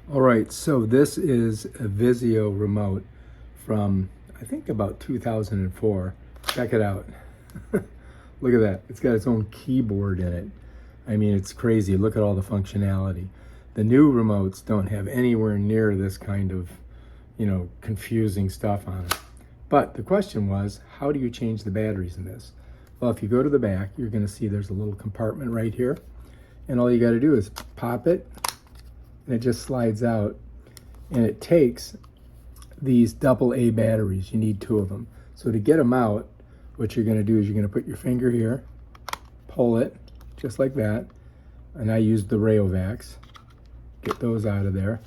All right, so this is a Vizio Remote from, I think, about 2004. Check it out. Look at that. It's got its own keyboard in it. I mean, it's crazy. Look at all the functionality. The new remotes don't have anywhere near this kind of, confusing stuff on it. But the question was, how do you change the batteries in this? Well, if you go to the back, you're going to see there's a little compartment right here. And all you got to do is pop it, and it just slides out, and it takes these AA batteries. You need 2 of them. So to get them out, what you're going to do is you're going to put your finger here, pull it just like that, and I used the Rayovacs. Get those out of there,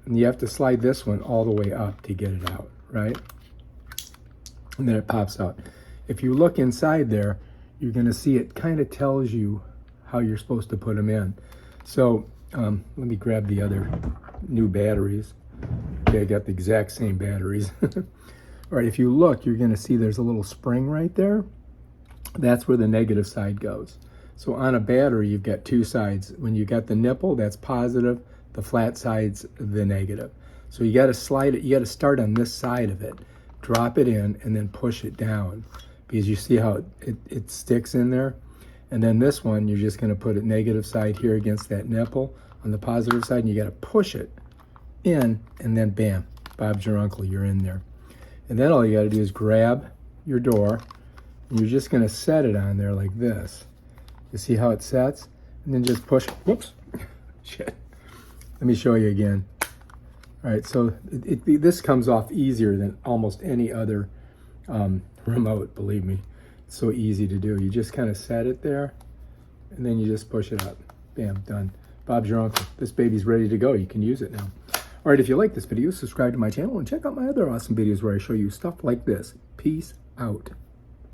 and you have to slide this one all the way up to get it out, right? And then it pops out. If you look inside there, you're going to see it kind of tells you how you're supposed to put them in. So let me grab the other new batteries. Okay, I got the exact same batteries. All right, if you look, you're going to see there's a little spring right there. That's where the negative side goes. So on a battery, you've got 2 sides. When you got the nipple, that's positive. The flat side's the negative. So you got to slide it. You got to start on this side of it, drop it in, and then push it down, because you see how it sticks in there. And then this one, you're just going to put a negative side here against that nipple on the positive side, and you got to push it in, and then bam, Bob's your uncle, you're in there. And then all you got to do is grab your door, and you're just going to set it on there like this. You see how it sets? And then just push. Whoops. Shit. Let me show you again. All right, so this comes off easier than almost any other remote, believe me. It's so easy to do. You just kind of set it there, and then you just push it up. Bam, done. Bob's your uncle. This baby's ready to go. You can use it now. All right, if you like this video, subscribe to my channel and check out my other awesome videos where I show you stuff like this. Peace out.